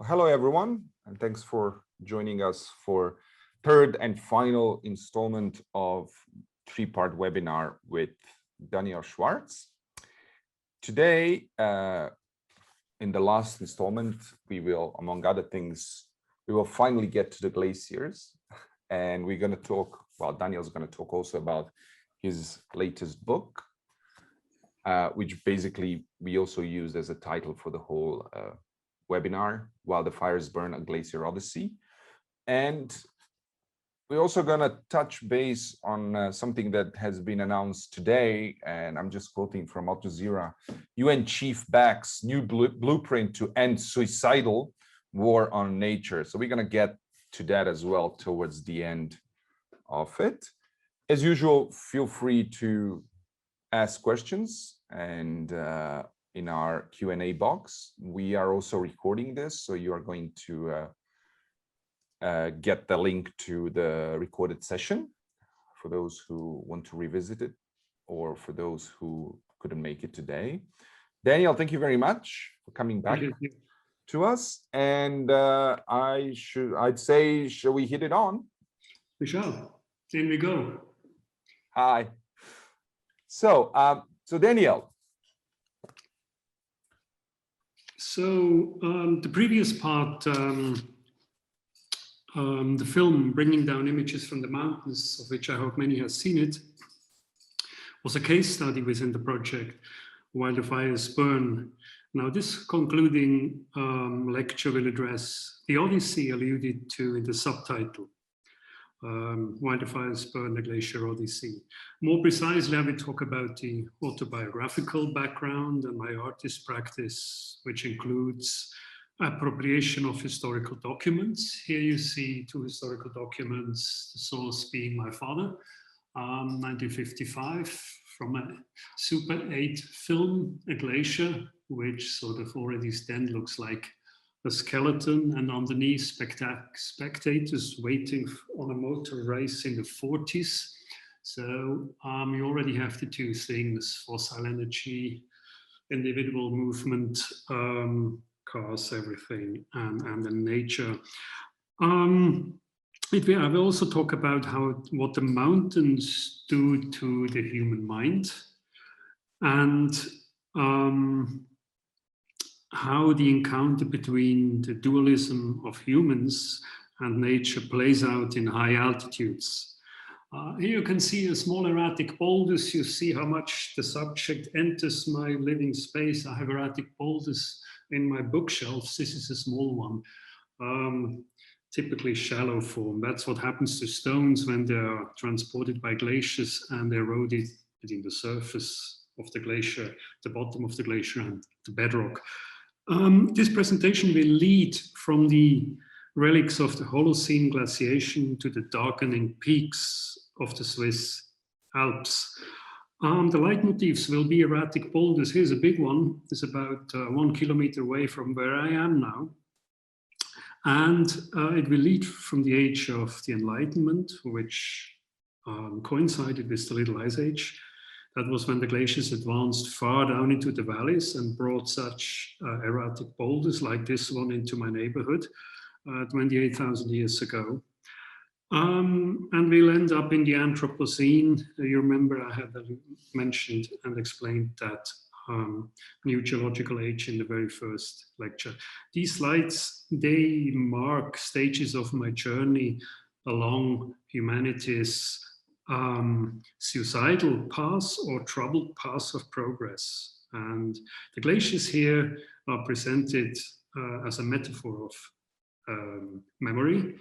Hello, everyone, and thanks for joining us for third and final installment of three-part webinar with Daniel Schwartz. Today, in the last installment, we will, among other things, we will finally get to the glaciers, and we're going to talk, well, Daniel's going to talk also about his latest book, which basically we also used as a title for the whole webinar, While the Fires Burn, a Glacier Odyssey. And we're also going to touch base on something that has been announced today, and I'm just quoting from Al Jazeera. UN chief backs new blueprint to end suicidal war on nature. So we're going to get to that as well towards the end of it. As usual, feel free to ask questions and in our Q&A box. We are also recording this, so you are going to get the link to the recorded session for those who want to revisit it or for those who couldn't make it today. Daniel, thank you very much for coming back to us. And I'd say, shall we hit it on? We shall. In we go. Hi. So Daniel. So the previous part, the film Bringing Down Images from the Mountains, of which I hope many have seen it, was a case study within the project While the Fires Burn. Now this concluding lecture will address the Odyssey alluded to in the subtitle. While the Fires Burn, the Glacier Odyssey. More precisely, I will talk about the autobiographical background and my artist practice, which includes appropriation of historical documents. Here you see two historical documents, the source being my father, 1955, from a Super 8 film, A Glacier, which sort of already then looks like a skeleton, and underneath spectators waiting on a motor race in the 40s. So you already have the two things: fossil energy, individual movement, cars, everything, and the nature. I will also talk about what the mountains do to the human mind, and how the encounter between the dualism of humans and nature plays out in high altitudes. Here you can see a small erratic boulders. You see how much the subject enters my living space. I have erratic boulders in my bookshelves. This is a small one, typically shallow form. That's what happens to stones when they are transported by glaciers and eroded between the surface of the glacier, the bottom of the glacier, and the bedrock. This presentation will lead from the relics of the Holocene glaciation to the darkening peaks of the Swiss Alps. The leitmotifs will be erratic boulders. Here's a big one. It's about 1 kilometer away from where I am now. And it will lead from the age of the Enlightenment, which coincided with the Little Ice Age. That was when the glaciers advanced far down into the valleys and brought such erratic boulders like this one into my neighborhood 28,000 years ago. And we'll end up in the Anthropocene. You remember I had mentioned and explained that new geological age in the very first lecture. These slides, they mark stages of my journey along humanity's suicidal path or troubled path of progress. And the glaciers here are presented as a metaphor of memory,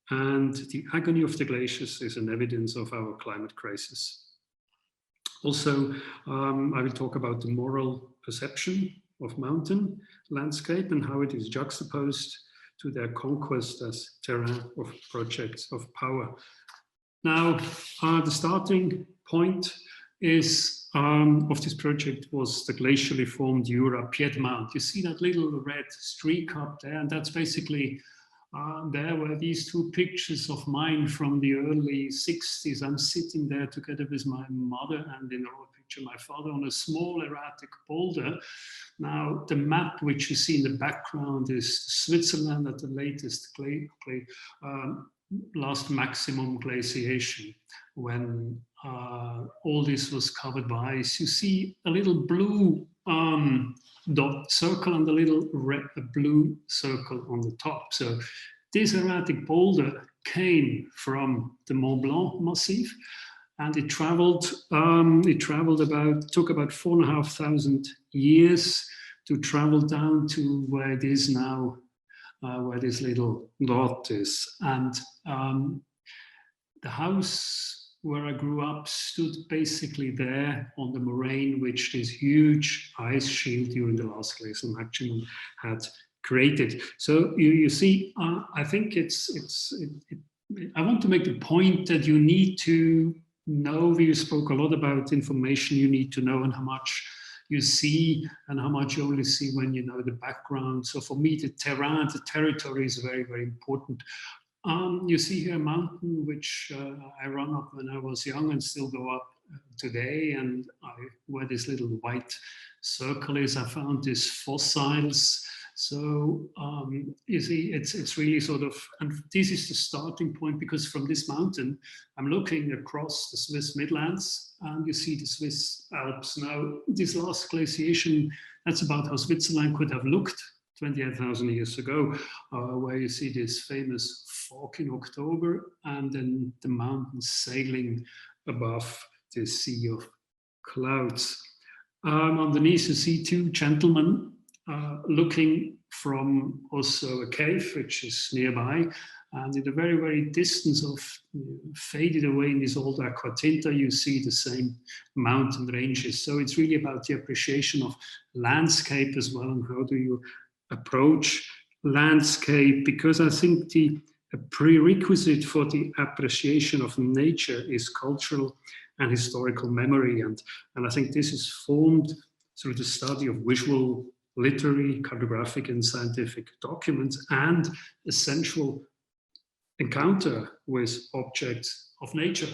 and the agony of the glaciers is an evidence of our climate crisis. Also, I will talk about the moral perception of mountain landscape and how it is juxtaposed to their conquest as terrain of projects of power. Now, the starting point is of this project was the glacially formed Jura Piedmont. You see that little red streak up there, and that's basically there were these two pictures of mine from the early 60s. I'm sitting there together with my mother, and in our picture my father on a small erratic boulder. Now, the map which you see in the background is Switzerland at the latest last maximum glaciation, when all this was covered by ice. You see a little blue dot circle and a little blue circle on the top. So this erratic boulder came from the Mont Blanc Massif, and it took about 4,500 years to travel down to where it is now, where this little dot is. And the house where I grew up stood basically there on the moraine which this huge ice shield during the last glacial maximum had created. So you see, I think I want to make the point that you need to know. We spoke a lot about information you need to know and how much you see and how much you only see when you know the background. So for me, the terrain, the territory is very, very important. You see here a mountain which I ran up when I was young and still go up today. And where this little white circle is, I found these fossils. So you see, it's really sort of, and this is the starting point, because from this mountain, I'm looking across the Swiss Midlands and you see the Swiss Alps. Now, this last glaciation, that's about how Switzerland could have looked 28,000 years ago, where you see this famous fog in October and then the mountains sailing above the sea of clouds. Underneath you see two gentlemen looking from also a cave which is nearby, and in the very, very distance of faded away in this old aquatinta, you see the same mountain ranges. So it's really about the appreciation of landscape as well, and how do you approach landscape, because I think a prerequisite for the appreciation of nature is cultural and historical memory, and I think this is formed through the study of visual, literary, cartographic and scientific documents and a sensual encounter with objects of nature.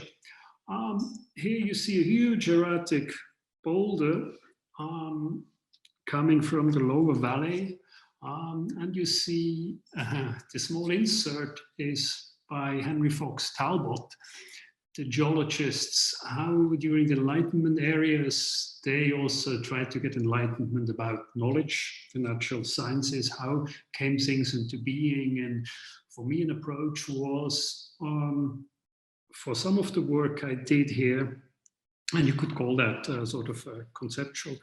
Here you see a huge erratic boulder coming from the lower valley. And you see the small insert is by Henry Fox Talbot. The geologists, how during the Enlightenment eras, they also tried to get enlightenment about knowledge, the natural sciences, how came things into being. And for me, an approach was, for some of the work I did here, and you could call that sort of a conceptual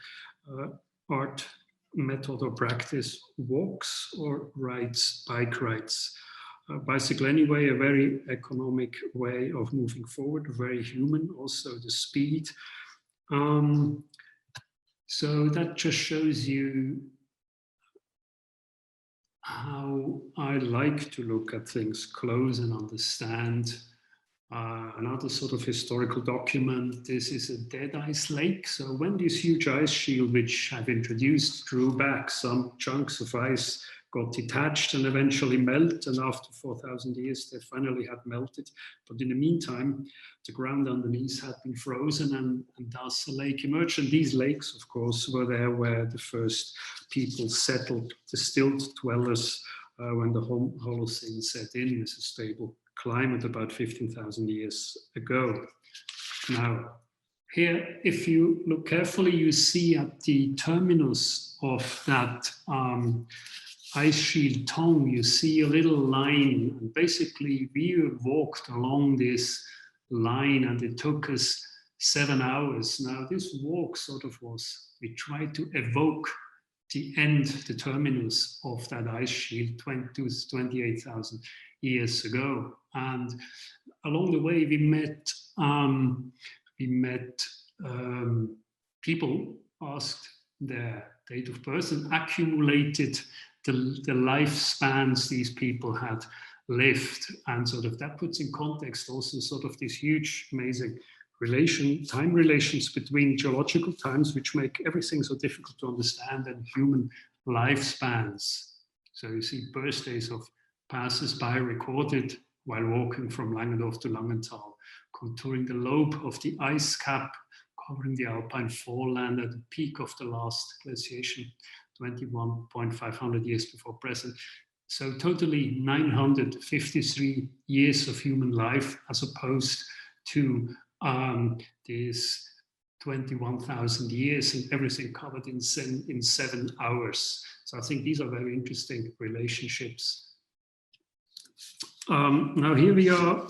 art method or practice, walks or rides, bike rides. Bicycle anyway, a very economic way of moving forward, very human, also the speed. So that just shows you how I like to look at things close and understand. Another sort of historical document, this is a dead ice lake. So when this huge ice shield, which I've introduced, drew back, some chunks of ice got detached and eventually melt. And after 4,000 years, they finally had melted. But in the meantime, the ground underneath had been frozen and thus the lake emerged. And these lakes, of course, were there where the first people settled, the stilt dwellers, when the Holocene set in with a stable climate about 15,000 years ago. Now, here, if you look carefully, you see at the terminus of that ice shield tongue, you see a little line. And basically, we walked along this line and it took us 7 hours. Now, this walk sort of was, we tried to evoke the end, the terminus of that ice shield 28,000 years ago. And along the way, we met people, asked their date of birth and accumulated the lifespans these people had lived. And sort of that puts in context also sort of this huge, amazing time relations between geological times, which make everything so difficult to understand, and human lifespans. So you see birthdays of passers-by recorded while walking from Langendorf to Langenthal, contouring the lobe of the ice cap covering the alpine foreland at the peak of the last glaciation, 21,500 years before present. So totally 953 years of human life, as opposed to this 21,000 years and everything covered in 7 hours. So I think these are very interesting relationships. Now here we are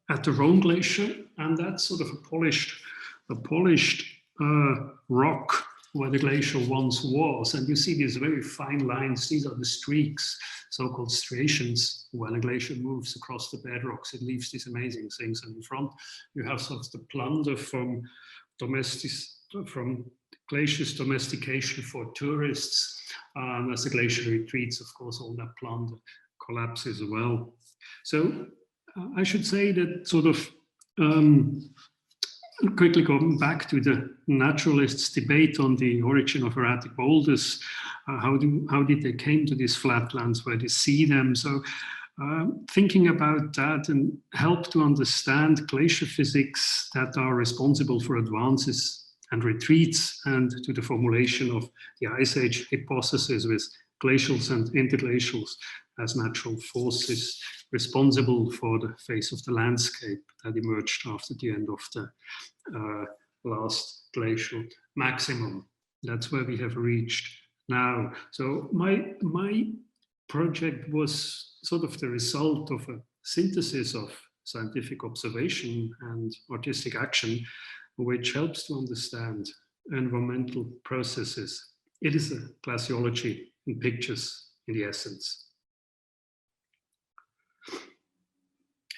at the Rhone Glacier, and that's sort of a polished rock where the glacier once was. And you see these very fine lines. These are the streaks, so-called striations. When a glacier moves across the bedrocks, it leaves these amazing things. And in front, you have sort of the plunder from glacier's domestication for tourists. As the glacier retreats, of course, all that plunder collapses as well. So I should say that sort of quickly going back to the naturalists' debate on the origin of erratic boulders, how did they came to these flatlands, where they see them? So thinking about that and help to understand glacier physics that are responsible for advances and retreats, and to the formulation of the Ice Age hypothesis with glacials and interglacials as natural forces responsible for the face of the landscape that emerged after the end of the last glacial maximum. That's where we have reached now. So my project was sort of the result of a synthesis of scientific observation and artistic action, which helps to understand environmental processes. It is a glaciology in pictures in the essence.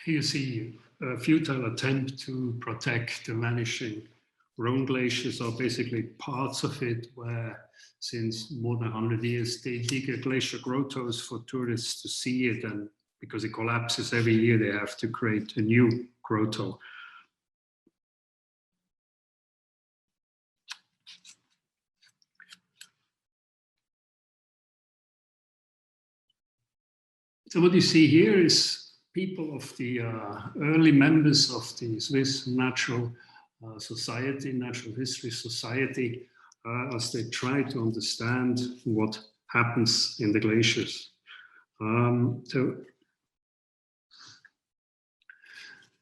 Here you see a futile attempt to protect the vanishing Rhone glaciers, are basically parts of it where, since more than 100 years, they dig a glacier grottos for tourists to see it, and because it collapses every year, they have to create a new grotto. So what you see here is people of the early members of the Swiss Natural Society, Natural History Society, as they try to understand what happens in the glaciers. So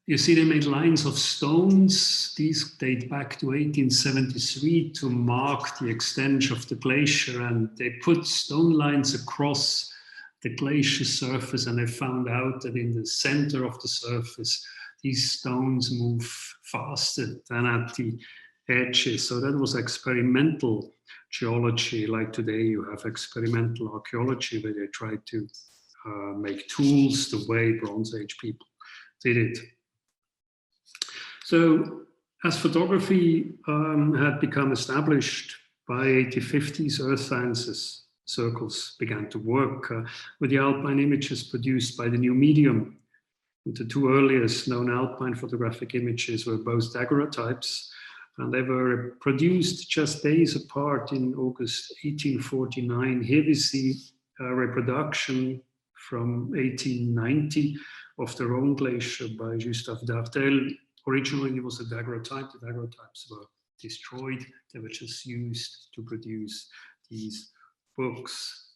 you see they made lines of stones. These date back to 1873 to mark the extent of the glacier, and they put stone lines across the glacier surface, and they found out that in the center of the surface, these stones move faster than at the edges. So that was experimental geology. Like today, you have experimental archaeology, where they try to make tools the way Bronze Age people did it. So as photography had become established by 1850s, earth sciences circles began to work with the alpine images produced by the new medium. The two earliest known alpine photographic images were both daguerreotypes, and they were produced just days apart in August 1849. Here we see a reproduction from 1890 of the Rhone Glacier by Gustave Dartel. Originally, it was a daguerreotype. The daguerreotypes were destroyed. They were just used to produce these books.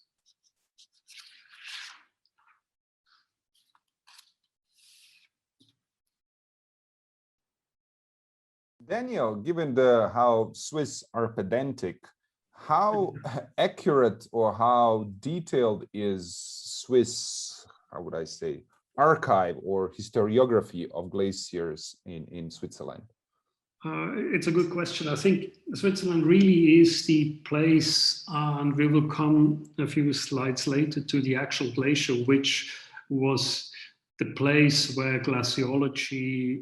Daniel, given how Swiss are pedantic, how accurate or how detailed is Swiss, how would I say, archive or historiography of glaciers in Switzerland? It's a good question. I think Switzerland really is the place, and we will come a few slides later to the actual glacier, which was the place where glaciology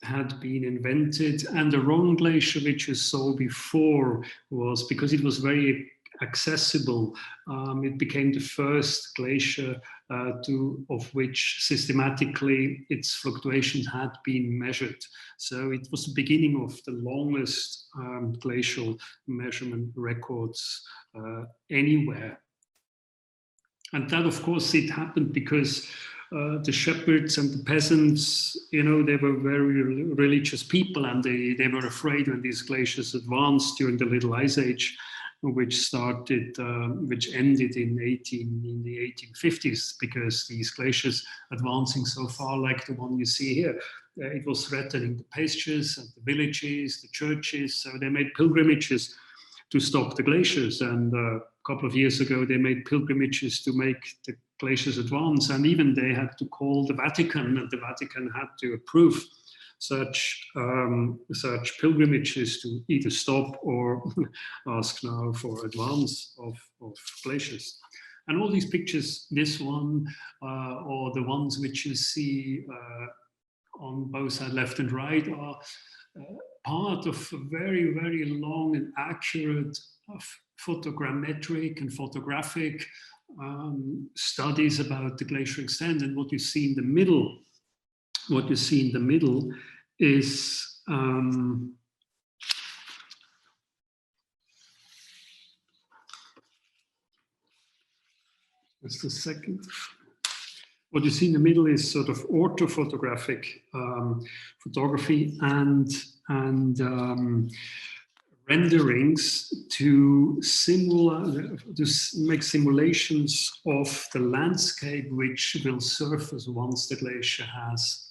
had been invented. And the Rhone Glacier, which you saw before, was, because it was very accessible, it became the first glacier of which systematically its fluctuations had been measured. So it was the beginning of the longest glacial measurement records anywhere. And that, of course, it happened because the shepherds and the peasants, you know, they were very religious people, and they were afraid when these glaciers advanced during the Little Ice Age, which ended in the 1850s, because these glaciers advancing so far, like the one you see here, it was threatening the pastures and the villages, the churches. So they made pilgrimages to stop the glaciers, and a couple of years ago they made pilgrimages to make the glaciers advance, and even they had to call the Vatican, and the Vatican had to approve such pilgrimages to either stop or ask now for advance of glaciers. And all these pictures, this one or the ones which you see on both sides, left and right, are part of a very, very long and accurate photogrammetric and photographic studies about the glacier extent. And what you see in the middle, is just a second. What you see in the middle is sort of orthophotographic photography and renderings to make simulations of the landscape which will surface once the glacier has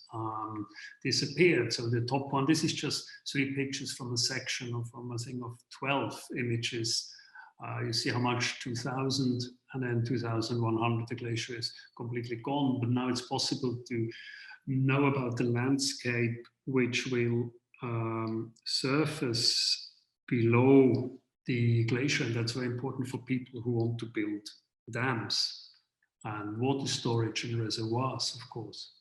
disappeared. So the top one, this is just 3 pictures from a section of, I think, of 12 images. You see how much 2000 and then 2100 the glacier is completely gone, but now it's possible to know about the landscape which will surface below the glacier, and that's very important for people who want to build dams and water storage and reservoirs, of course.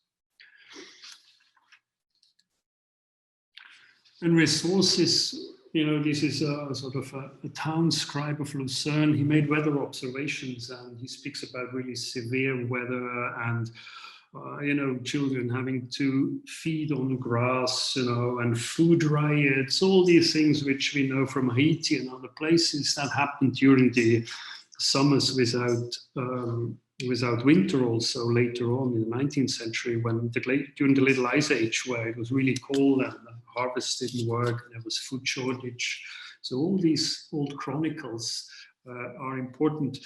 And resources, you know, this is a sort of a town scribe of Lucerne. He made weather observations, and he speaks about really severe weather and, you know, children having to feed on grass, you know, and food riots, all these things which we know from Haiti and other places that happened during the summers without winter, also later on in the 19th century, when during the Little Ice Age, where it was really cold and harvest didn't work, and there was food shortage. So all these old chronicles are important.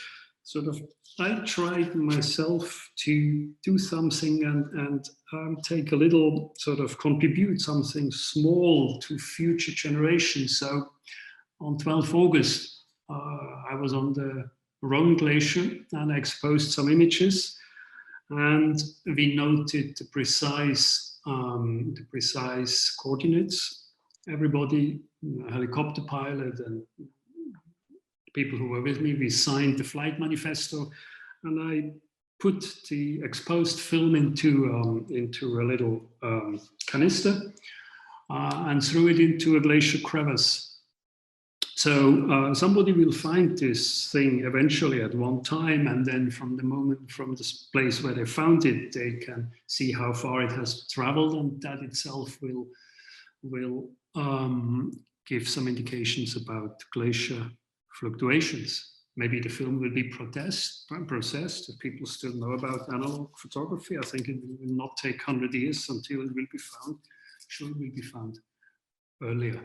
Sort of, I tried myself to do something and take a little, sort of contribute something small to future generations. So on 12th August, I was on the Rhone Glacier and I exposed some images, and we noted the precise coordinates. Everybody, helicopter pilot and people who were with me, we signed the flight manifesto, and I put the exposed film into a little canister and threw it into a glacier crevasse. So somebody will find this thing eventually at one time, and then from this place where they found it, they can see how far it has traveled, and that itself will give some indications about glacier fluctuations. Maybe the film will be processed if people still know about analog photography. I think it will not take 100 years until it will be found. Sure, it will be found earlier.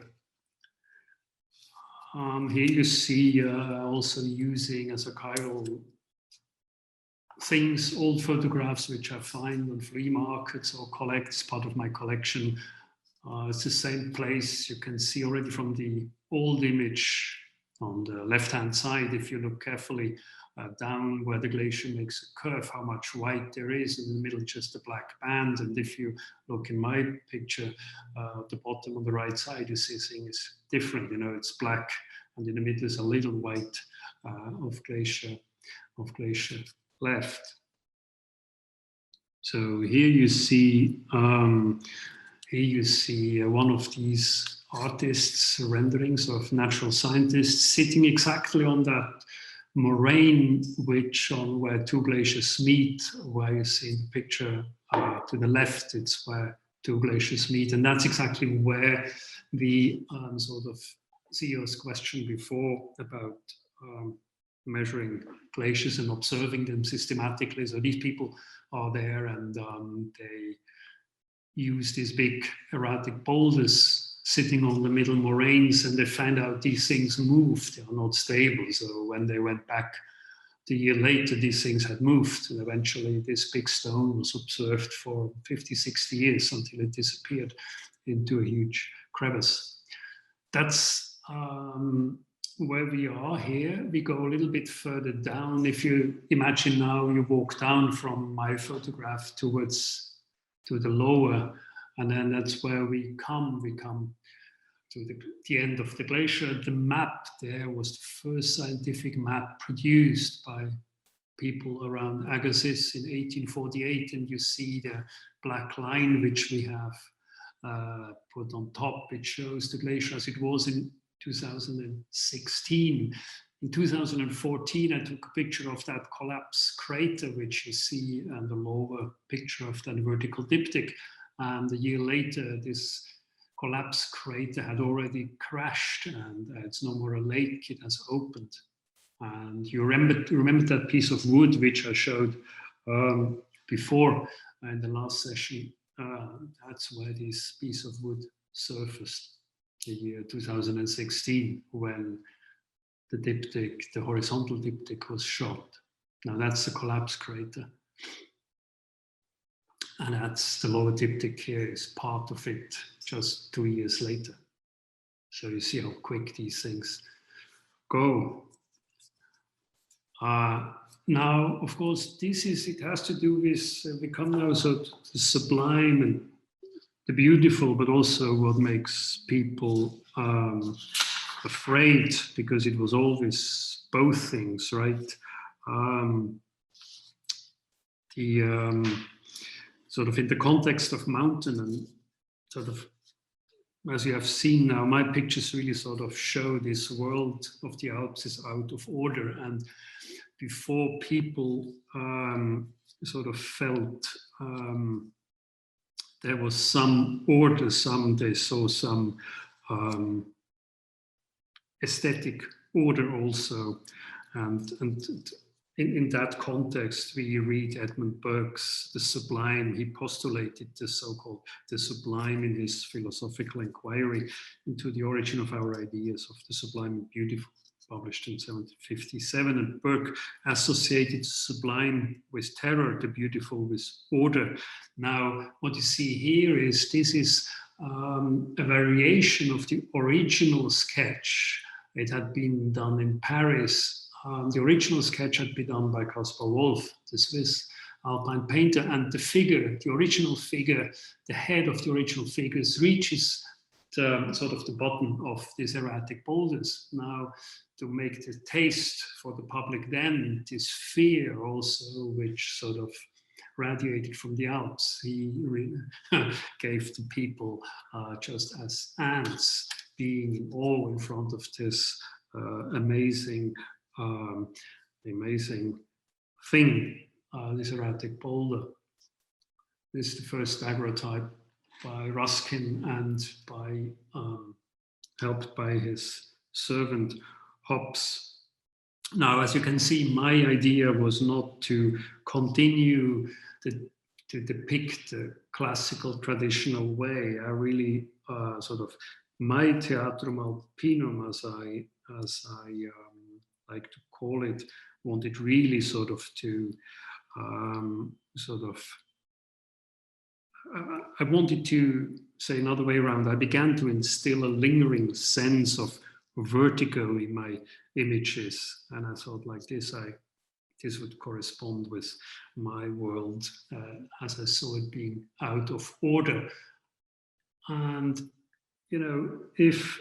Here you see also using as archival things, old photographs which I find on flea markets or collect as part of my collection. It's the same place. You can see already from the old image on the left-hand side, if you look carefully down where the glacier makes a curve, how much white there is, in the middle just a black band. And if you look in my picture, at the bottom on the right side, you see things different. You know, it's black, and in the middle is a little white of glacier left. So here you see one of these artists' renderings of natural scientists sitting exactly on that moraine where 2 glaciers meet, where you see in the picture to the left, it's where 2 glaciers meet. And that's exactly where the sort of Ziyah's question before about measuring glaciers and observing them systematically. So these people are there, and they use these big erratic boulders sitting on the middle moraines, and they find out these things move, they are not stable. So when they went back the year later, these things had moved, and eventually this big stone was observed for 50, 60 years until it disappeared into a huge crevice. That's where we are here. We go a little bit further down. If you imagine now you walk down from my photograph towards to the lower, and then that's where we come to the end of the glacier. The map there was the first scientific map produced by people around Agassiz in 1848, and you see the black line which we have put on top. It shows the glacier as it was in 2016. In 2014, I took a picture of that collapsed crater, which you see, and the lower picture of that vertical diptych. And a year later, this collapsed crater had already crashed, and it's no more a lake, it has opened. And you remember that piece of wood which I showed before in the last session. That's where this piece of wood surfaced, the year 2016, when the diptych, the horizontal diptych, was shot. Now that's the collapsed crater. And that's the lower diptych here is part of it just 2 years later. So you see how quick these things go. Now, of course, it has to do with, we come now so to the sublime and the beautiful, but also what makes people afraid, because it was always both things, right? Sort of in the context of mountain, and sort of, as you have seen now, my pictures really sort of show this world of the Alps is out of order. And before people sort of felt there was some order, they saw some aesthetic order also. And in that context, we read Edmund Burke's The Sublime. He postulated the so-called the sublime in his philosophical inquiry into the origin of our ideas of the sublime and beautiful, published in 1757. And Burke associated the sublime with terror, the beautiful with order. Now, what you see here is this is a variation of the original sketch. It had been done in Paris. The original sketch had been done by Caspar Wolf, the Swiss alpine painter, and the original figure, the head of the original figures reaches sort of the bottom of these erratic boulders. Now, to make the taste for the public then, this fear also, which sort of radiated from the Alps, he gave the people just as ants being in awe in front of this amazing thing, this erratic boulder. This is the first daguerreotype by Ruskin and helped by his servant Hobbes. Now, as you can see, my idea was not to continue to depict the classical traditional way. I really sort of, my Theatrum Alpinum, as I like to call it, wanted really sort of to I wanted to say another way around. I began to instill a lingering sense of vertigo in my images, and I thought like this would correspond with my world as I saw it being out of order. And you know, if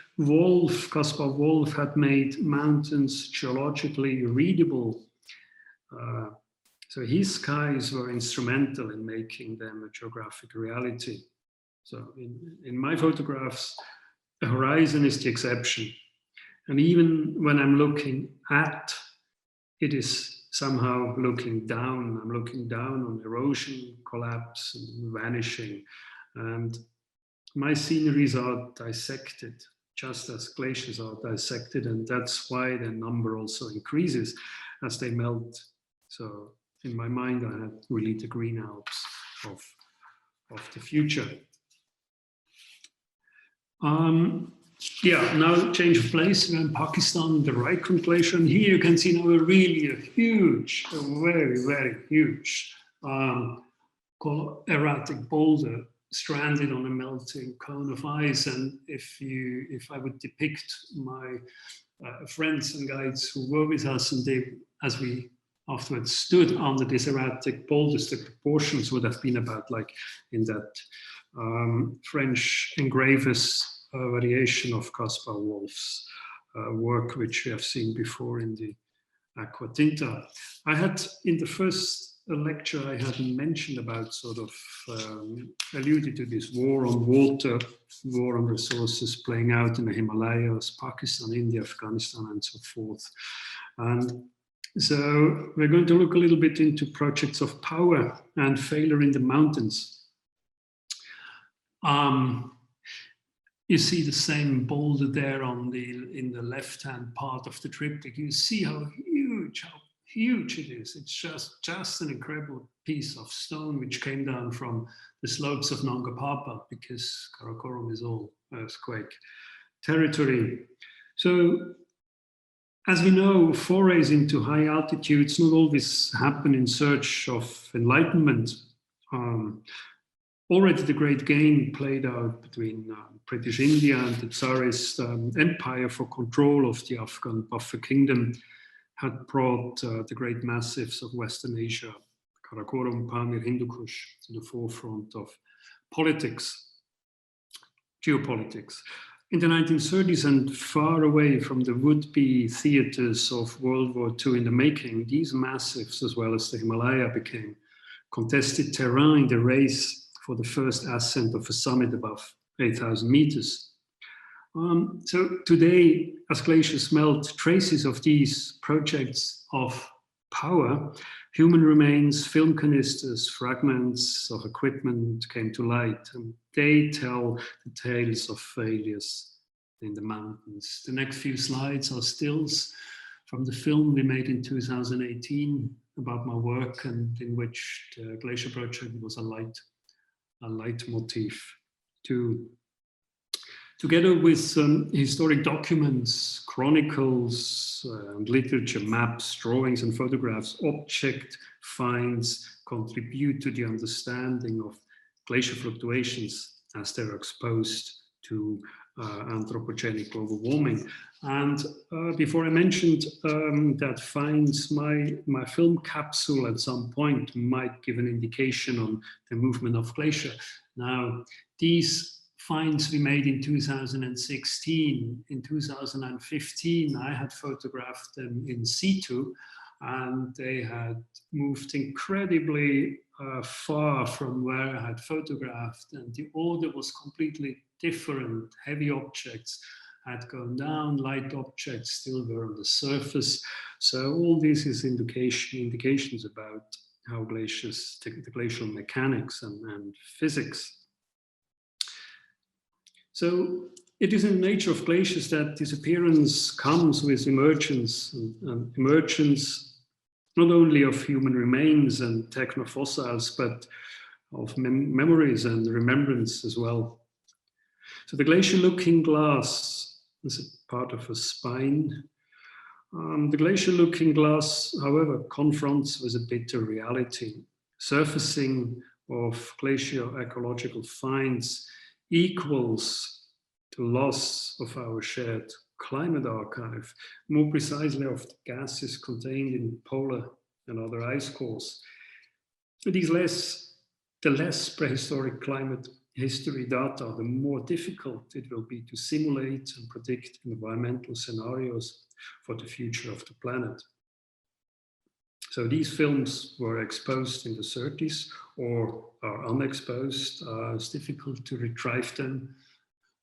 Caspar Wolf had made mountains geologically readable, so his skies were instrumental in making them a geographic reality. So in my photographs, the horizon is the exception. And even when I'm looking at, it is somehow looking down. I'm looking down on erosion, collapse, and vanishing. And my sceneries are dissected. just as glaciers are dissected, and that's why their number also increases as they melt. So in my mind, I had really the green Alps of the future. Yeah, now change of place. We're in Pakistan, the Raikund Glacier, and here you can see now a huge, a very, very huge erratic boulder stranded on a melting cone of ice. And if I would depict my friends and guides who were with us, and as we afterwards stood under these erratic boulders, the proportions would have been about like in that French engraver's variation of Caspar Wolff's work, which we have seen before in the Aqua Tinta. I had in the first lecture, I hadn't mentioned about sort of alluded to this war on water, war on resources playing out in the Himalayas, Pakistan, India, Afghanistan, and so forth. And so we're going to look a little bit into projects of power and failure in the mountains. You see the same boulder there in the left-hand part of the triptych. You see how huge it is. It's just an incredible piece of stone which came down from the slopes of Nanga Parbat, because Karakoram is all earthquake territory. So, as we know, forays into high altitudes not always happen in search of enlightenment. Already the great game played out between British India and the Tsarist empire for control of the Afghan buffer kingdom had brought the great massives of Western Asia, Karakoram, Pamir, Hindu Kush, to the forefront of politics, geopolitics. In the 1930s, and far away from the would-be theaters of World War II in the making, these massives, as well as the Himalaya, became contested terrain in the race for the first ascent of a summit above 8,000 meters. So today, as glaciers melt, traces of these projects of power, human remains, film canisters, fragments of equipment came to light, and they tell the tales of failures in the mountains. The next few slides are stills from the film we made in 2018 about my work, and in which the glacier project was a leitmotif too. Together with historic documents, chronicles, literature, maps, drawings, and photographs, object finds contribute to the understanding of glacier fluctuations as they're exposed to anthropogenic global warming. And before I mentioned that finds, my film capsule at some point might give an indication on the movement of glacier. Now, these finds we made in 2016. In 2015, I had photographed them in situ, and they had moved incredibly far from where I had photographed, and the order was completely different. Heavy objects had gone down, light objects still were on the surface. So all this is indications about how glaciers, the glacial mechanics and physics. So it is in the nature of glaciers that disappearance comes with emergence, and emergence not only of human remains and technofossils, but of memories and remembrance as well. So the glacier looking glass is a part of a spine. The glacier looking glass, however, confronts with a bitter reality. Surfacing of glacial ecological finds equals the loss of our shared climate archive, more precisely of the gases contained in polar and other ice cores. The less prehistoric climate history data, the more difficult it will be to simulate and predict environmental scenarios for the future of the planet. So these films were exposed in the 30s or are unexposed. It's difficult to retrieve them.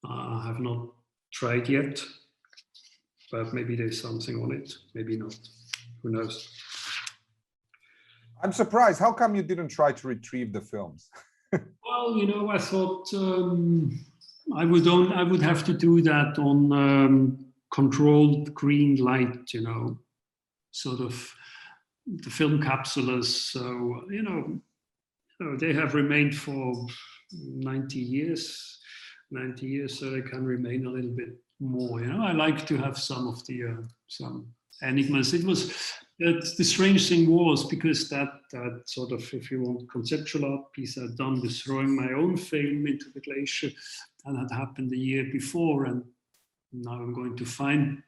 I have not tried yet, but maybe there's something on it, maybe not, who knows. I'm surprised. How come you didn't try to retrieve the films? Well, you know, I thought I would have to do that on controlled green light, you know, sort of the film capsules. So, you know, they have remained for 90 years, so they can remain a little bit more. You know, I like to have some of the some enigmas. It was the strange thing was because that sort of, if you want, conceptual art piece I'd done was throwing my own film into the glacier, and had happened the year before, and now I'm going to find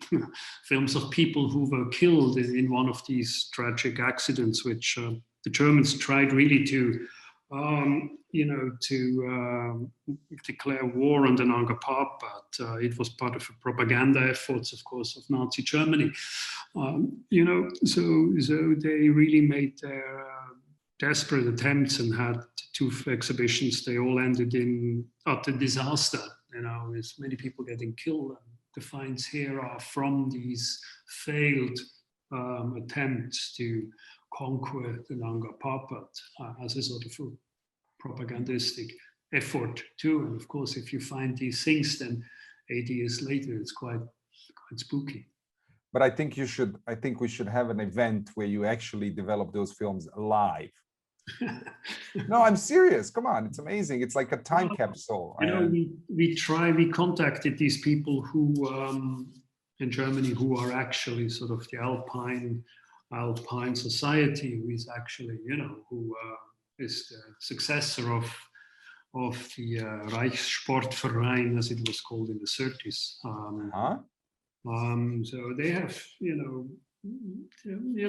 films of people who were killed in one of these tragic accidents, which the Germans tried really to, you know, to declare war on the Nanga Park, but it was part of a propaganda efforts, of course, of Nazi Germany. You know, so they really made their desperate attempts and had 2 exhibitions. They all ended in utter disaster. You know, with many people getting killed. And the finds here are from these failed attempts to conquer the Nanga Parbat as a sort of a propagandistic effort too. And of course, if you find these things, then 80 years later, it's quite spooky. But I think we should have an event where you actually develop those films live. No, I'm serious. Come on, it's amazing. It's like a time capsule. You know, we contacted these people who in Germany who are actually sort of the Alpine Society, who is actually, you know, who is the successor of the Reichssportverein, as it was called in the 30s. So they have, you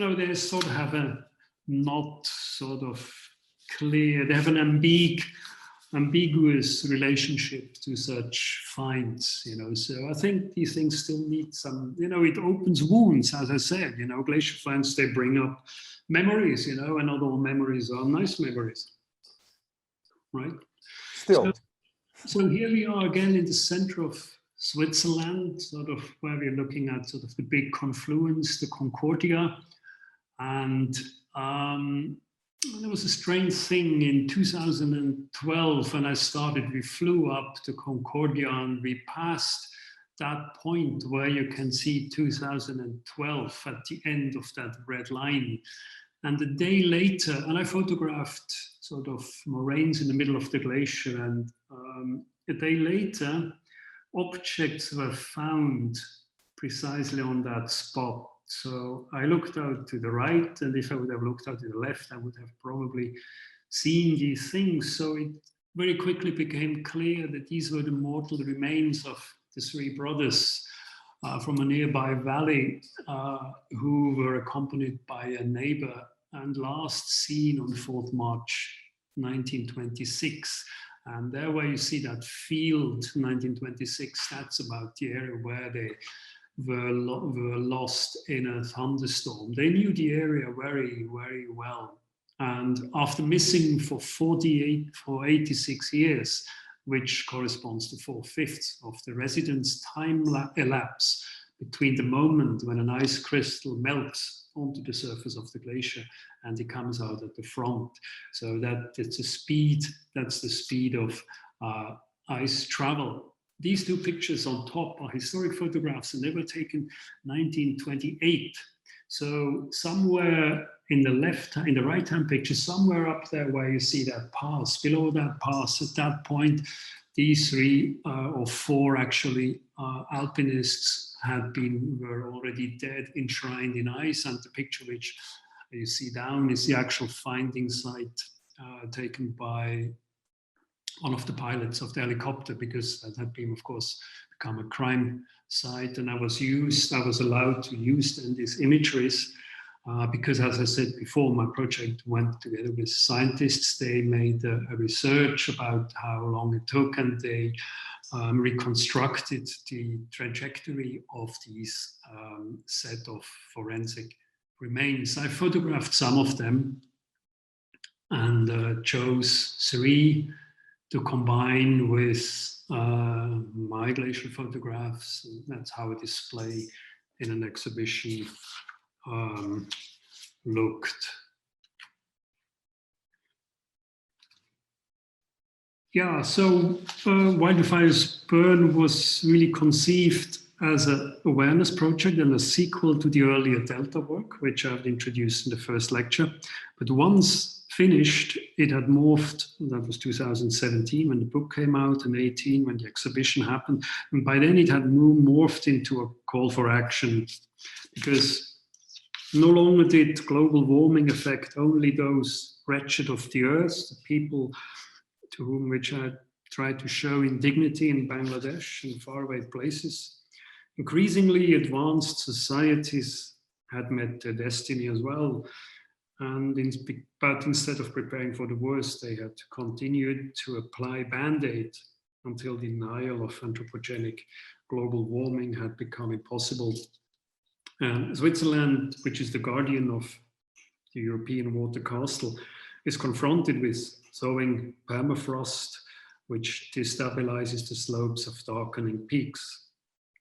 know, they sort of have a not sort of clear, they have an ambiguous relationship to such finds, you know. So I think these things still need some, you know, it opens wounds, as I said, you know, glacier finds, they bring up memories, you know, and not all memories are nice memories, right? Still. So here we are again in the center of Switzerland, sort of where we're looking at sort of the big confluence, the Concordia. And there was a strange thing in 2012 when I started. We flew up to Concordia and we passed that point where you can see 2012 at the end of that red line. And a day later, and I photographed sort of moraines in the middle of the glacier, and a day later, objects were found precisely on that spot. So I looked out to the right, and if I would have looked out to the left, I would have probably seen these things. So it very quickly became clear that these were the mortal remains of the 3 brothers from a nearby valley who were accompanied by a neighbor and last seen on 4th March 1926. And there where you see that field, 1926, that's about the area where they were lost in a thunderstorm. They knew the area very, very well. And after missing for 86 years, which corresponds to 4/5 of the residence time elapse between the moment when an ice crystal melts onto the surface of the glacier and it comes out at the front. So that's the speed of ice travel. These 2 pictures on top are historic photographs, and they were taken 1928. So somewhere in the right-hand picture, somewhere up there where you see that pass, below that pass, at that point, these 3 or 4 actually alpinists were already dead, enshrined in ice, and the picture which you see down is the actual finding site taken by one of the pilots of the helicopter, because that had been, of course, become a crime site. And I was allowed to use then these imageries because, as I said before, my project went together with scientists. They made a research about how long it took, and they reconstructed the trajectory of these set of forensic remains. I photographed some of them and chose 3 to combine with my glacial photographs. That's how a display in an exhibition looked. Yeah, so Wildfires Burn was really conceived as an awareness project and a sequel to the earlier Delta work, which I've introduced in the first lecture. But once finished, it had morphed. That was 2017 when the book came out, and 18 when the exhibition happened. And by then it had morphed into a call for action, because no longer did global warming affect only those wretched of the earth, the people to whom which I tried to show in dignity in Bangladesh and faraway places. Increasingly advanced societies had met their destiny as well. But instead of preparing for the worst, they had continued to apply Band-Aid until denial of anthropogenic global warming had become impossible. Switzerland, which is the guardian of the European water castle, is confronted with thawing permafrost, which destabilizes the slopes of darkening peaks.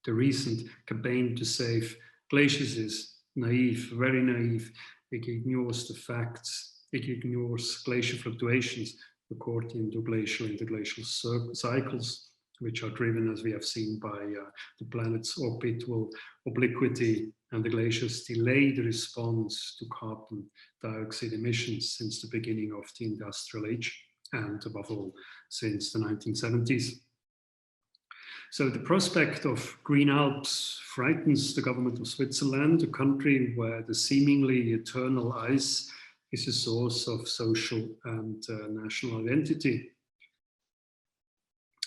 The recent campaign to save glaciers is naive, very naive. It ignores the facts. It ignores glacier fluctuations according to glacial and interglacial cycles, which are driven, as we have seen, by the planet's orbital obliquity, and the glaciers delay the response to carbon dioxide emissions since the beginning of the industrial age, and above all, since the 1970s. So the prospect of green Alps frightens the government of Switzerland, a country where the seemingly eternal ice is a source of social and national identity.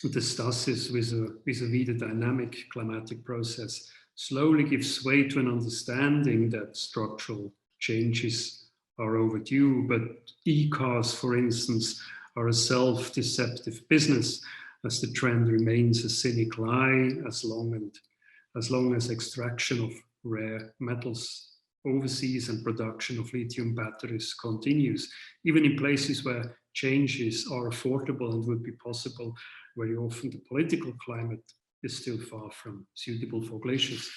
The stasis vis-a-vis the dynamic climatic process slowly gives way to an understanding that structural changes are overdue, but e-cars, for instance, are a self-deceptive business, as the trend remains a cynic lie as long as extraction of rare metals overseas and production of lithium batteries continues, even in places where changes are affordable and would be possible. Very often the political climate is still far from suitable for glaciers.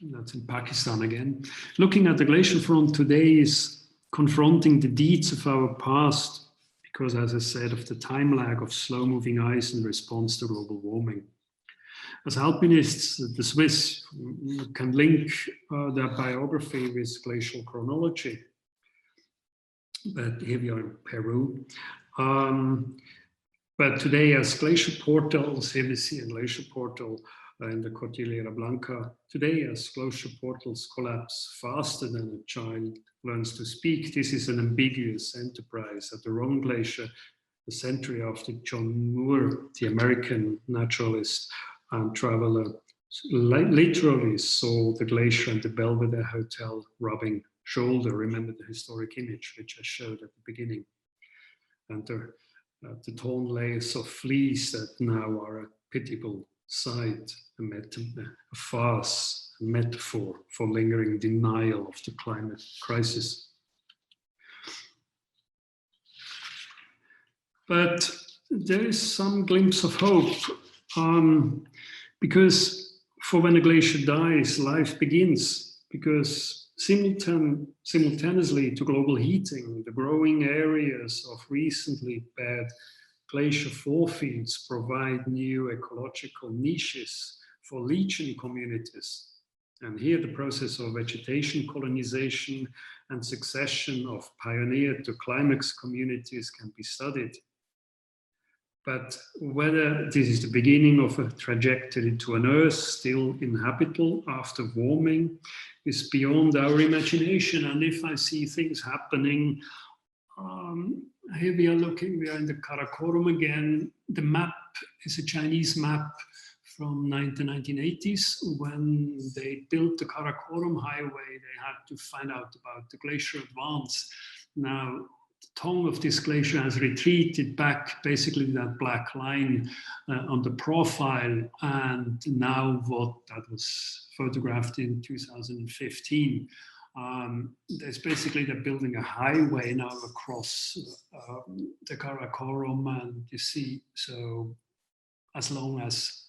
That's in Pakistan again. Looking at the glacial front today is confronting the deeds of our past, because, as I said, of the time lag of slow-moving ice in response to global warming. As alpinists, the Swiss can link their biography with glacial chronology. But here we are in Peru. But today, as glacier portals, here we see a glacier portal in the Cordillera Blanca. Today, as glacier portals collapse faster than a child learns to speak, this is an ambiguous enterprise. At the Roman Glacier, a century after John Muir, the American naturalist and traveler, literally saw the glacier and the Belvedere Hotel rubbing shoulder. Remember the historic image which I showed at the beginning. And the torn layers of fleece that now are a pitiable sight, a farce, a metaphor for lingering denial of the climate crisis. But there is some glimpse of hope, because for when a glacier dies, life begins, because simultaneously to global heating, the growing areas of recently bared glacier forefields provide new ecological niches for lichen communities. And here the process of vegetation colonization and succession of pioneer to climax communities can be studied. But whether this is the beginning of a trajectory to an Earth still inhabitable after warming is beyond our imagination. And if I see things happening, here we are in the Karakorum again. The map is a Chinese map from the 1980s. When they built the Karakorum highway, they had to find out about the glacier advance. Now, the tongue of this glacier has retreated back, basically that black line on the profile, and now that was photographed in 2015. There's basically they're building a highway now across the Karakorum, and you see, so as long as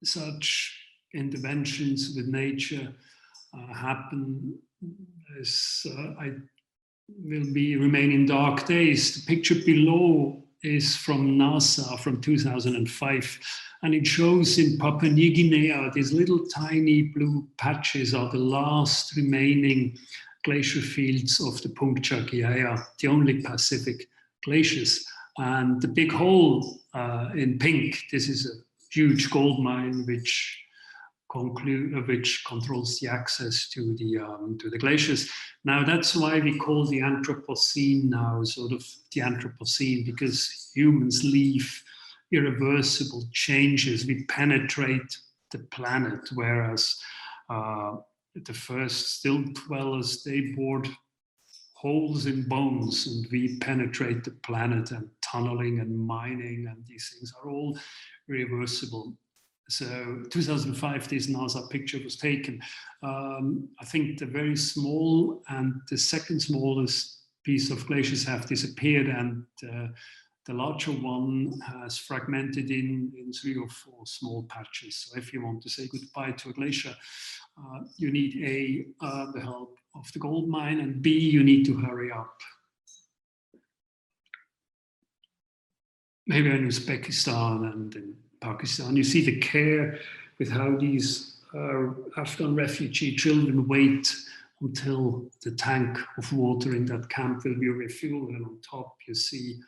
such interventions with nature happen as remain in dark days. The picture below is from NASA from 2005, and it shows in Papua New Guinea these little tiny blue patches are the last remaining glacier fields of the Puncture Giaya, the only Pacific glaciers. And the big hole in pink, this is a huge gold mine which controls the access to the glaciers. Now that's why we call the Anthropocene now sort of the Anthropocene, because humans leave irreversible changes. We penetrate the planet, whereas the first still dwellers, they bored holes in bones, and we penetrate the planet, and tunneling and mining and these things are all irreversible. So 2005, this NASA picture was taken. I think the very small and the second smallest piece of glaciers have disappeared, and the larger one has fragmented in 3 or 4 small patches. So if you want to say goodbye to a glacier, you need the help of the gold mine, and B, you need to hurry up. Maybe in Uzbekistan and in Pakistan, you see the care with how these Afghan refugee children wait until the tank of water in that camp will be refueled, and on top you see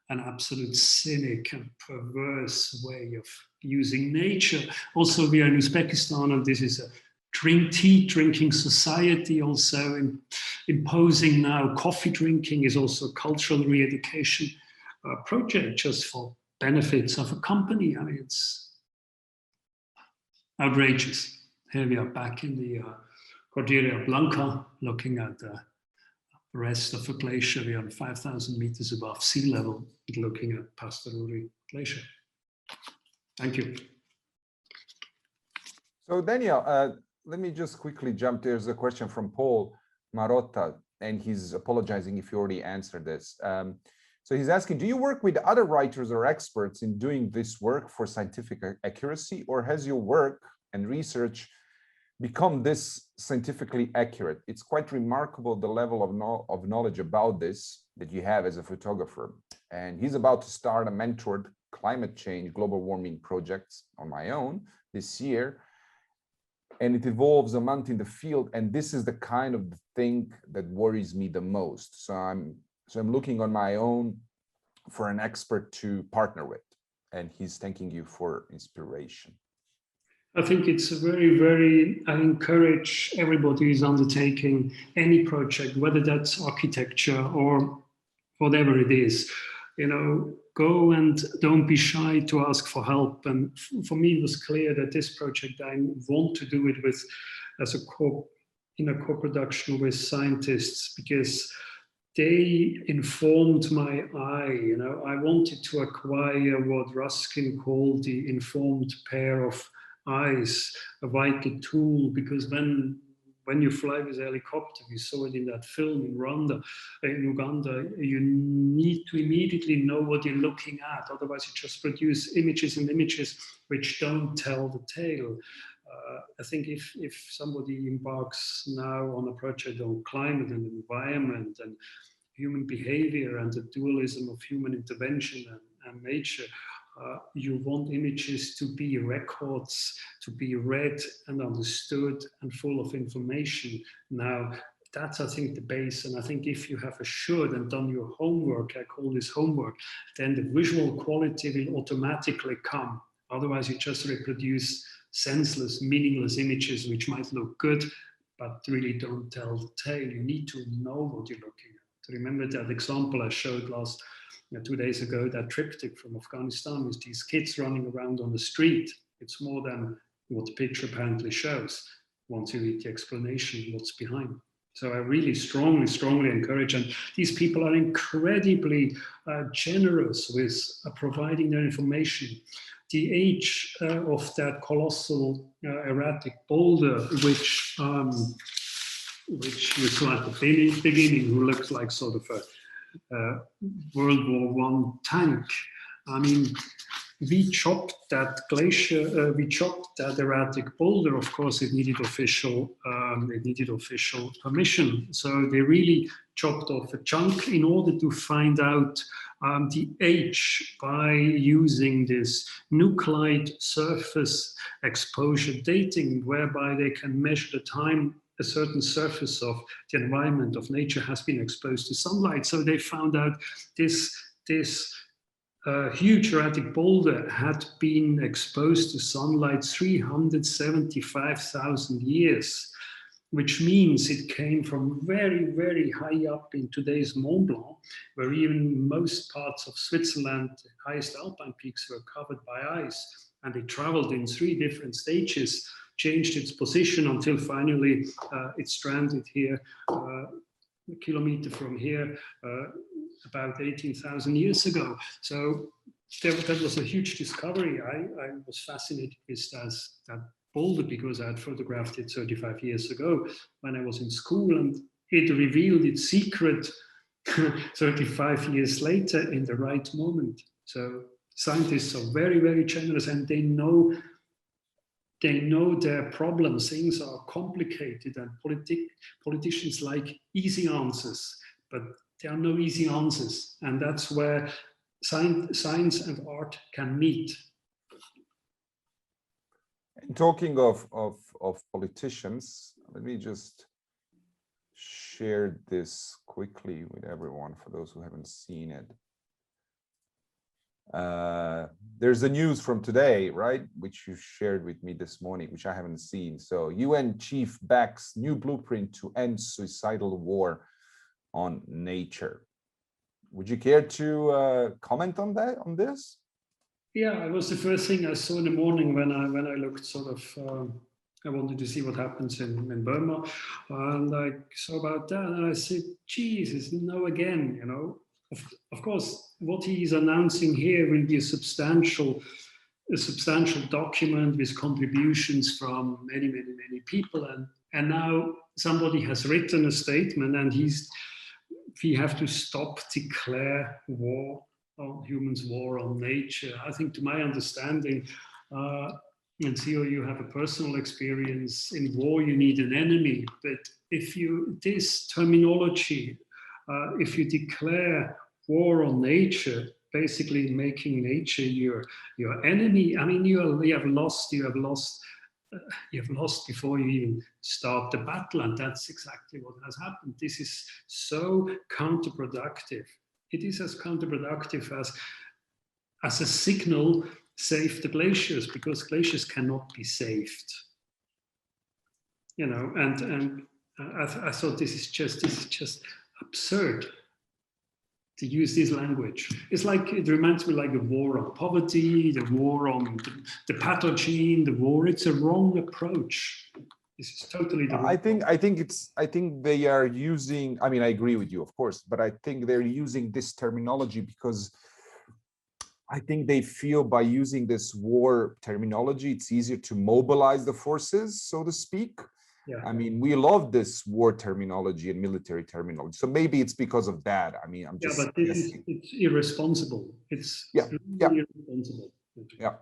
an absolute cynic and perverse way of using nature. Also, we are in Uzbekistan, and this is a tea drinking society, also imposing now coffee drinking is also a cultural re-education project just for benefits of a company. I mean, it's outrageous. Here we are back in the Cordillera Blanca, looking at the rest of a glacier. We are 5,000 meters above sea level, looking at Pastoruri Glacier. Thank you. So Daniel, let me just quickly jump. There's a question from Paul Marotta, and he's apologizing if you already answered this. So he's asking, do you work with other writers or experts in doing this work for scientific accuracy, or has your work and research become this scientifically accurate? It's quite remarkable the level of knowledge about this that you have as a photographer. And he's about to start a mentored climate change, global warming projects on my own this year. And it involves a month in the field. And this is the kind of thing that worries me the most. So I'm looking on my own for an expert to partner with. And he's thanking you for inspiration. I think it's a very, I encourage everybody who's undertaking any project, whether that's architecture or whatever it is, go and don't be shy to ask for help. And for me, it was clear that this project, I want to do it in a co-production with scientists, because they informed my eye. I wanted to acquire what Ruskin called the informed pair of eyes, a vital tool, because when you fly with a helicopter, we saw it in that film in Uganda, you need to immediately know what you're looking at. Otherwise, you just produce images and images which don't tell the tale. I think if somebody embarks now on a project on climate and environment and human behavior and the dualism of human intervention and nature, you want images to be records, to be read and understood and full of information. Now, that's, I think, the base. And I think if you have assured and done your homework, I call this homework, then the visual quality will automatically come. Otherwise, you just reproduce senseless, meaningless images which might look good, but really don't tell the tale. You need to know what you're looking at. Remember that example I showed 2 days ago, that triptych from Afghanistan with these kids running around on the street. It's more than what the picture apparently shows once you read the explanation, what's behind. So I really strongly encourage, and these people are incredibly generous with providing their information. The age of that colossal erratic boulder, which you saw at the beginning, who looks like sort of a World War I tank. I mean, we chopped that glacier, we chopped that erratic boulder. Of course, it needed official permission. So they really chopped off a chunk in order to find out the age by using this nuclide surface exposure dating, whereby they can measure the time a certain surface of the environment of nature has been exposed to sunlight. So they found out this huge erratic boulder had been exposed to sunlight 375,000 years, which means it came from very, very high up in today's Mont Blanc, where even most parts of Switzerland, the highest alpine peaks, were covered by ice. And it traveled in 3 different stages, changed its position until finally it stranded here, a kilometer from here, about 18,000 years ago. So that was a huge discovery. I was fascinated with that boulder because I had photographed it 35 years ago when I was in school, and it revealed its secret 35 years later in the right moment. So scientists are very, very generous, and they know their problems. Things are complicated, and politicians like easy answers, but there are no easy answers, and that's where science and art can meet. And talking of politicians, let me just share this quickly with everyone for those who haven't seen it. There's a news from today, right, which you shared with me this morning, which I haven't seen. So UN chief backs new blueprint to end suicidal war on nature. Would you care to comment on this? Yeah, it was the first thing I saw in the morning when I looked sort of, I wanted to see what happens in Burma, and I saw about that, and I said, Jesus, no again, you know. Of course, what he is announcing here will be a substantial document with contributions from many, many, many people, and now somebody has written a statement, and we have to stop, declare war on humans, war on nature. I think, to my understanding, and Ziyah, you have a personal experience in war. You need an enemy, but this terminology, if you declare war on nature, basically making nature your enemy, I mean, you have lost before you even start the battle, and that's exactly what has happened. This is so counterproductive. It is as counterproductive as a signal, save the glaciers, because glaciers cannot be saved. You know, and I thought this is just absurd to use this language. It's like, it reminds me like a war on poverty, the war on the pathogen, the war. It's a wrong approach. This is totally the wrong I think they are using, I mean, I agree with you, of course, but I think they're using this terminology because I think they feel by using this war terminology, it's easier to mobilize the forces, so to speak. Yeah. I mean, we love this war terminology and military terminology. So maybe it's because of that. I mean, I'm just... Yeah, but it's irresponsible. It's irresponsible. Yeah.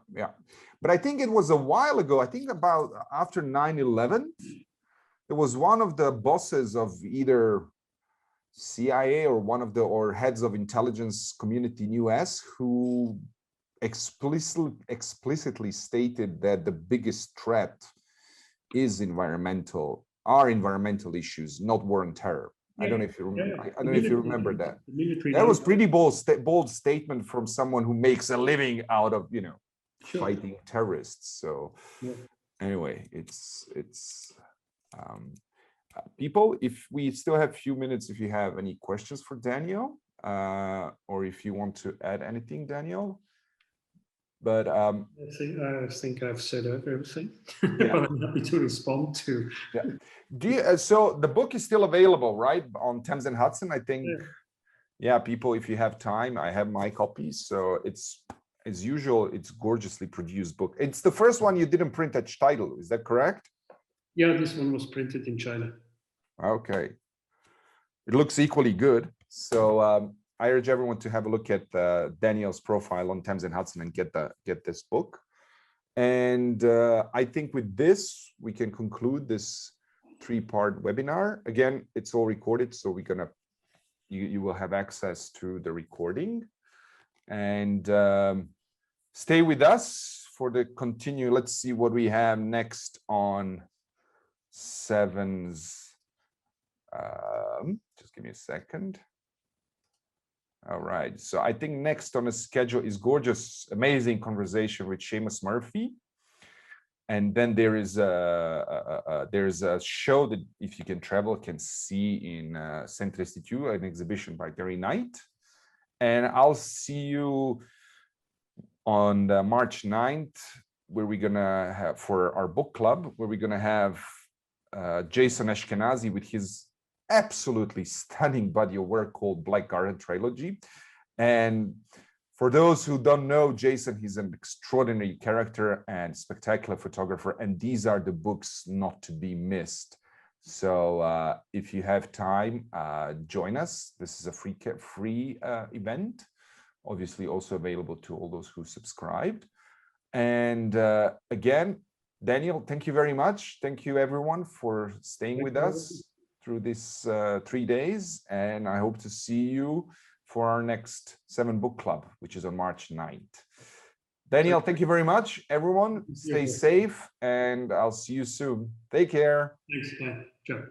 But I think it was a while ago, I think about after 9/11, there was one of the bosses of either CIA or heads of intelligence community in US who explicitly stated that the biggest threat is environmental issues, not war and terror. I don't know if you remember. I don't know if you remember that. That was pretty bold statement from someone who makes a living out of, you know, fighting terrorists. So anyway, it's people, if we still have a few minutes, if you have any questions for Daniel, or if you want to add anything, Daniel. But I think I've said everything, but I'm happy to respond to. Yeah. So the book is still available, right, on Thames and Hudson, I think. Yeah, people, if you have time, I have my copies. So it's, as usual, it's gorgeously produced book. It's the first one you didn't print at Steidl, is that correct? Yeah, this one was printed in China. Okay. It looks equally good. So I urge everyone to have a look at Daniel's profile on Thames Hudson and get this book. And I think with this, we can conclude this 3-part webinar. Again, it's all recorded, so you will have access to the recording. And stay with us for the continue. Let's see what we have next on 7's. Just give me a second. All right, so I think next on the schedule is gorgeous, amazing conversation with Seamus Murphy. And then there is a show that, if you can travel, can see in Centre Institute, an exhibition by Gary Knight. And I'll see you on March 9th, where we're gonna have, for our book club, where we're gonna have Jason Ashkenazi with his absolutely stunning body of work called Black Garden Trilogy. And for those who don't know Jason, he's an extraordinary character and spectacular photographer, and these are the books not to be missed. So if you have time, join us. This is a free event, obviously also available to all those who subscribed. And again, Daniel, thank you very much. Thank you everyone for staying with us through this 3 days. And I hope to see you for our next 7 book club, which is on March 9th. Daniel, thank you very much. Everyone, stay safe, and I'll see you soon. Take care. Thanks, bye. Ciao.